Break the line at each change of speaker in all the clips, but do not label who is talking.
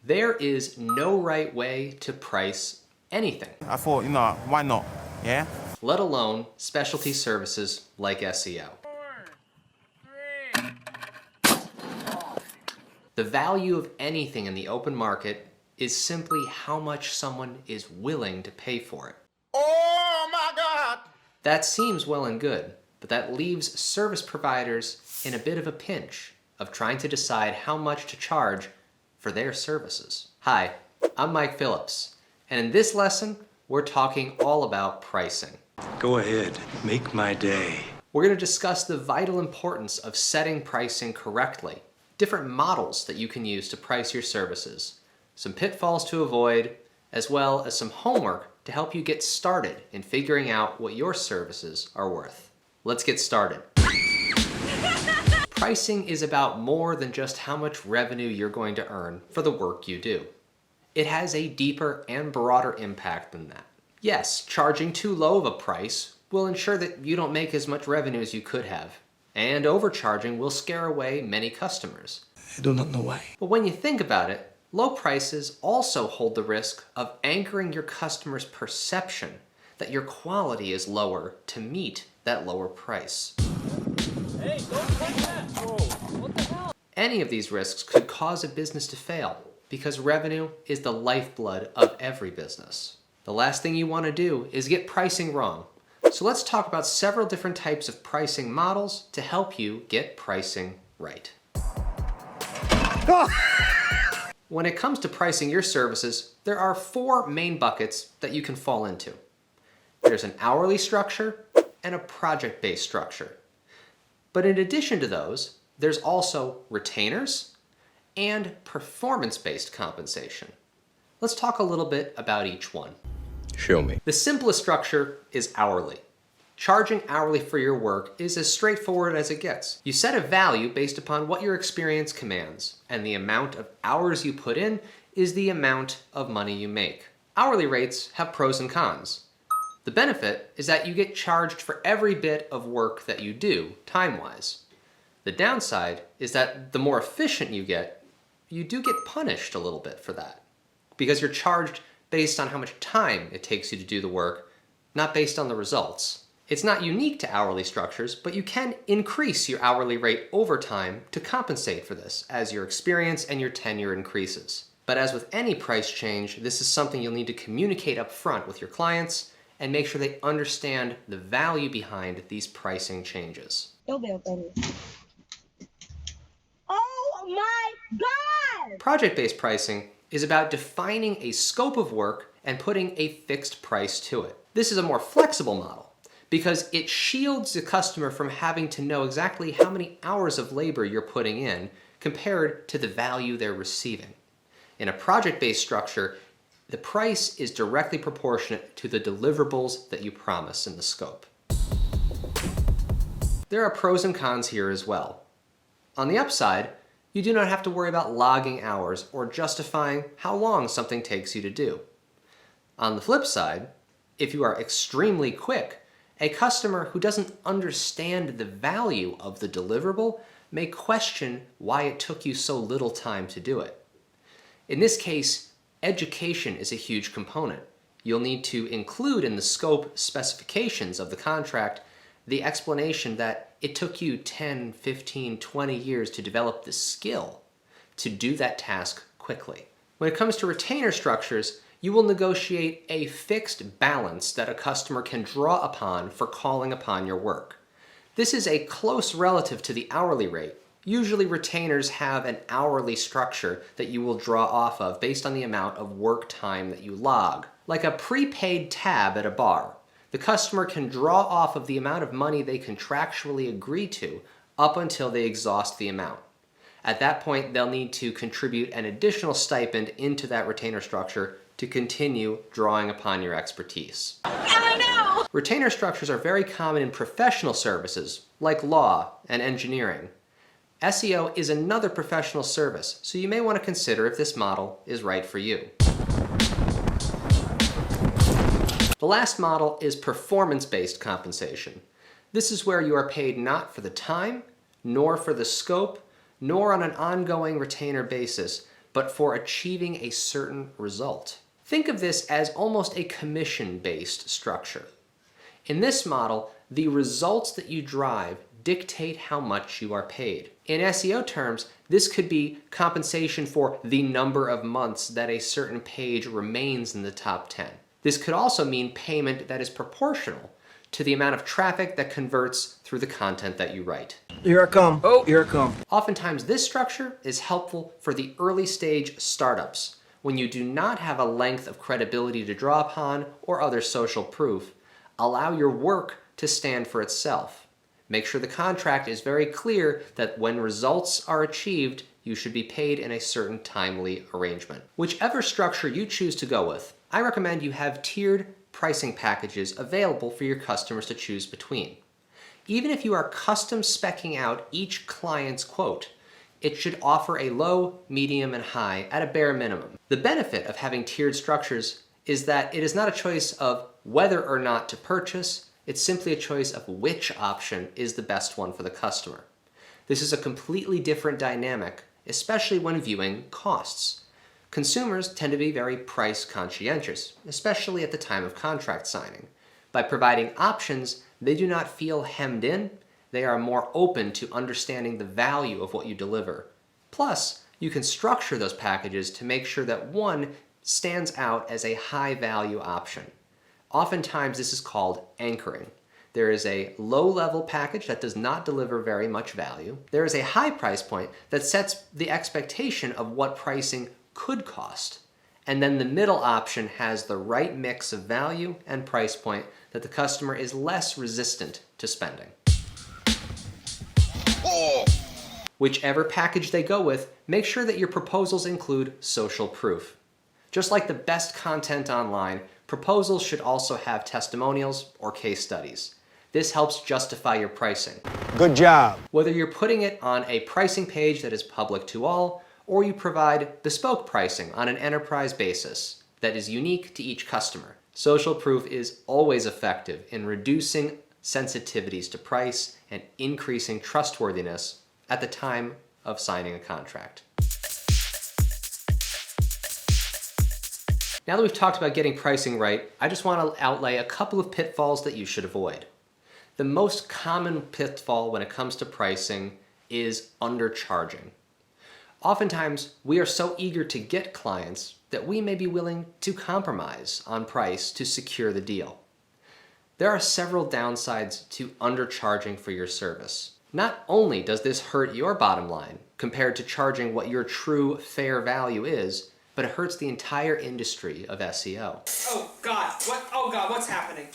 There is no right way to price anything.
I thought, why not? Yeah?
Let alone specialty services like SEO. The value of anything in the open market is simply how much someone is willing to pay for it.
Oh my God!
That seems well and good, but that leaves service providers in a bit of a pinch of trying to decide how much to charge for their services. Hi, I'm Mike Phillips, and in this lesson, we're talking all about pricing.
Go ahead, make my day.
We're going to discuss the vital importance of setting pricing correctly, different models that you can use to price your services, some pitfalls to avoid, as well as some homework to help you get started in figuring out what your services are worth. Let's get started. Pricing is about more than just how much revenue you're going to earn for the work you do. It has a deeper and broader impact than that. Yes, charging too low of a price will ensure that you don't make as much revenue as you could have, and overcharging will scare away many customers.
I do not know why.
But when you think about it, low prices also hold the risk of anchoring your customer's perception that your quality is lower to meet that lower price.
Hey, don't touch that! Whoa, what the hell?
Any of these risks could cause a business to fail because revenue is the lifeblood of every business. The last thing you want to do is get pricing wrong. So let's talk about several different types of pricing models to help you get pricing right. When it comes to pricing your services, there are 4 main buckets that you can fall into. There's an hourly structure and a project-based structure. But in addition to those, there's also retainers and performance-based compensation. Let's talk a little bit about each one.
Show me.
The simplest structure is hourly. Charging hourly for your work is as straightforward as it gets. You set a value based upon what your experience commands, and the amount of hours you put in is the amount of money you make. Hourly rates have pros and cons. The benefit is that you get charged for every bit of work that you do, time-wise. The downside is that the more efficient you do get punished a little bit for that, because you're charged based on how much time it takes you to do the work, not based on the results. It's not unique to hourly structures, but you can increase your hourly rate over time to compensate for this as your experience and your tenure increases. But as with any price change, this is something you'll need to communicate up front with your clients and make sure they understand the value behind these pricing changes.
Oh my God!
Project-based pricing is about defining a scope of work and putting a fixed price to it. This is a more flexible model because it shields the customer from having to know exactly how many hours of labor you're putting in compared to the value they're receiving. In a project-based structure, the price is directly proportionate to the deliverables that you promise in the scope. There are pros and cons here as well. On the upside, you do not have to worry about logging hours or justifying how long something takes you to do. On the flip side, if you are extremely quick, a customer who doesn't understand the value of the deliverable may question why it took you so little time to do it. In this case, education is a huge component. You'll need to include in the scope specifications of the contract the explanation that it took you 10, 15, 20 years to develop the skill to do that task quickly. When it comes to retainer structures, you will negotiate a fixed balance that a customer can draw upon for calling upon your work. This is a close relative to the hourly rate. Usually retainers have an hourly structure that you will draw off of based on the amount of work time that you log. Like a prepaid tab at a bar, the customer can draw off of the amount of money they contractually agree to up until they exhaust the amount. At that point, they'll need to contribute an additional stipend into that retainer structure to continue drawing upon your expertise.
I know!
Retainer structures are very common in professional services, like law and engineering. SEO is another professional service, so you may want to consider if this model is right for you. The last model is performance-based compensation. This is where you are paid not for the time, nor for the scope, nor on an ongoing retainer basis, but for achieving a certain result. Think of this as almost a commission-based structure. In this model, the results that you drive dictate how much you are paid. In SEO terms, this could be compensation for the number of months that a certain page remains in the top 10. This could also mean payment that is proportional to the amount of traffic that converts through the content that you write.
Here I come. Oh, here I come.
Oftentimes, this structure is helpful for the early stage startups when you do not have a length of credibility to draw upon or other social proof. Allow your work to stand for itself. Make sure the contract is very clear that when results are achieved, you should be paid in a certain timely arrangement. Whichever structure you choose to go with, I recommend you have tiered pricing packages available for your customers to choose between. Even if you are custom speccing out each client's quote, it should offer a low, medium, and high at a bare minimum. The benefit of having tiered structures is that it is not a choice of whether or not to purchase, it's simply a choice of which option is the best one for the customer. This is a completely different dynamic, especially when viewing costs. Consumers tend to be very price conscientious, especially at the time of contract signing. By providing options, they do not feel hemmed in. They are more open to understanding the value of what you deliver. Plus, you can structure those packages to make sure that one stands out as a high value option. Oftentimes, this is called anchoring. There is a low-level package that does not deliver very much value. There is a high price point that sets the expectation of what pricing could cost. And then the middle option has the right mix of value and price point that the customer is less resistant to spending. Whichever package they go with, make sure that your proposals include social proof. Just like the best content online, proposals should also have testimonials or case studies. This helps justify your pricing.
Good job.
Whether you're putting it on a pricing page that is public to all, or you provide bespoke pricing on an enterprise basis that is unique to each customer. Social proof is always effective in reducing sensitivities to price and increasing trustworthiness at the time of signing a contract. Now that we've talked about getting pricing right, I just want to outlay a couple of pitfalls that you should avoid. The most common pitfall when it comes to pricing is undercharging. Oftentimes, we are so eager to get clients that we may be willing to compromise on price to secure the deal. There are several downsides to undercharging for your service. Not only does this hurt your bottom line compared to charging what your true fair value is, but it hurts the entire industry of SEO.
Oh God, what's happening?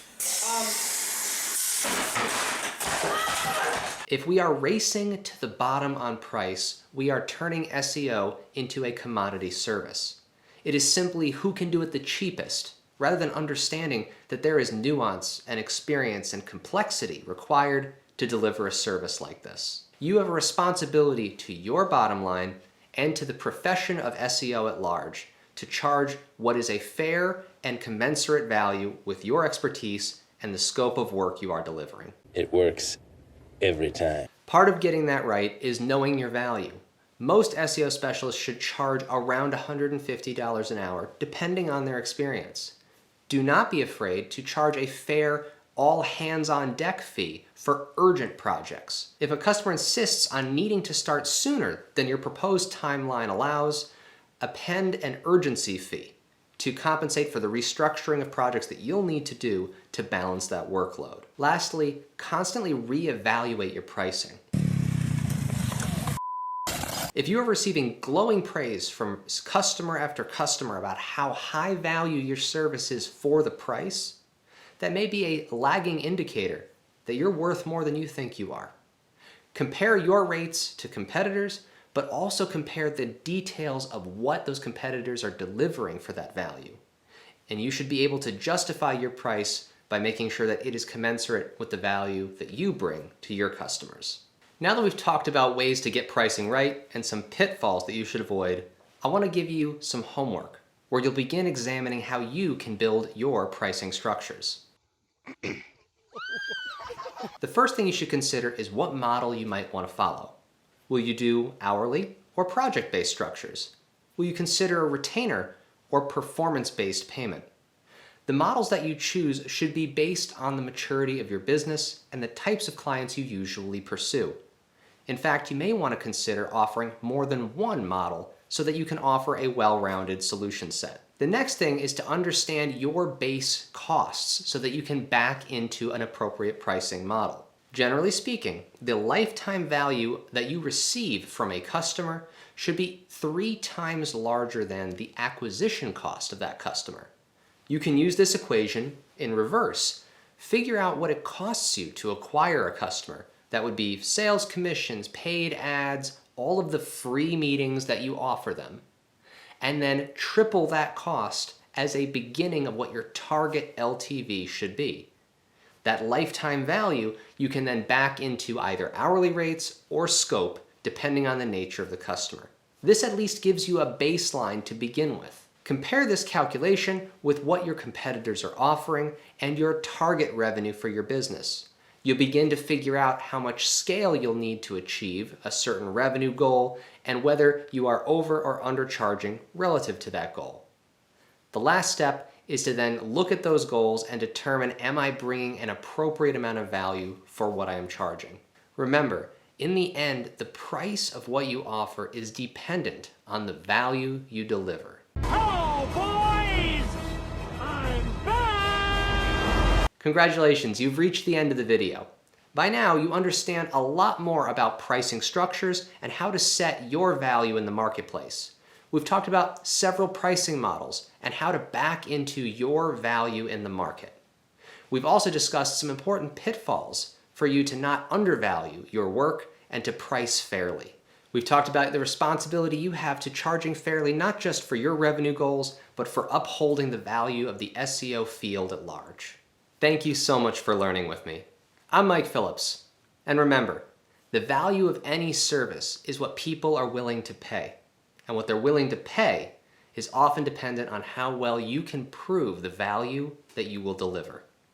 If we are racing to the bottom on price, we are turning SEO into a commodity service. It is simply who can do it the cheapest, rather than understanding that there is nuance and experience and complexity required to deliver a service like this. You have a responsibility to your bottom line and to the profession of SEO at large to charge what is a fair and commensurate value with your expertise and the scope of work you are delivering.
It works every time.
Part of getting that right is knowing your value. Most SEO specialists should charge around $150 an hour, depending on their experience. Do not be afraid to charge a fair, all-hands-on-deck fee for urgent projects. If a customer insists on needing to start sooner than your proposed timeline allows, append an urgency fee to compensate for the restructuring of projects that you'll need to do to balance that workload. Lastly, constantly reevaluate your pricing. If you are receiving glowing praise from customer after customer about how high value your service is for the price, that may be a lagging indicator that you're worth more than you think you are. Compare your rates to competitors, but also compare the details of what those competitors are delivering for that value. And you should be able to justify your price by making sure that it is commensurate with the value that you bring to your customers. Now that we've talked about ways to get pricing right and some pitfalls that you should avoid, I want to give you some homework where you'll begin examining how you can build your pricing structures. The first thing you should consider is what model you might want to follow. Will you do hourly or project-based structures? Will you consider a retainer or performance-based payment? The models that you choose should be based on the maturity of your business and the types of clients you usually pursue. In fact, you may want to consider offering more than one model so that you can offer a well-rounded solution set. The next thing is to understand your base costs so that you can back into an appropriate pricing model. Generally speaking, the lifetime value that you receive from a customer should be 3 times larger than the acquisition cost of that customer. You can use this equation in reverse. Figure out what it costs you to acquire a customer. That would be sales commissions, paid ads, all of the free meetings that you offer them. And then triple that cost as a beginning of what your target LTV should be. That lifetime value you can then back into either hourly rates or scope depending on the nature of the customer. This at least gives you a baseline to begin with. Compare this calculation with what your competitors are offering and your target revenue for your business. You'll begin to figure out how much scale you'll need to achieve a certain revenue goal and whether you are over or undercharging relative to that goal. The last step is to then look at those goals and determine, am I bringing an appropriate amount of value for what I am charging? Remember, in the end, the price of what you offer is dependent on the value you deliver.
Oh, boys! I'm back!
Congratulations, you've reached the end of the video. By now, you understand a lot more about pricing structures and how to set your value in the marketplace. We've talked about several pricing models and how to back into your value in the market. We've also discussed some important pitfalls for you to not undervalue your work and to price fairly. We've talked about the responsibility you have to charging fairly not just for your revenue goals, but for upholding the value of the SEO field at large. Thank you so much for learning with me. I'm Mike Phillips. And remember, the value of any service is what people are willing to pay. And what they're willing to pay is often dependent on how well you can prove the value that you will deliver.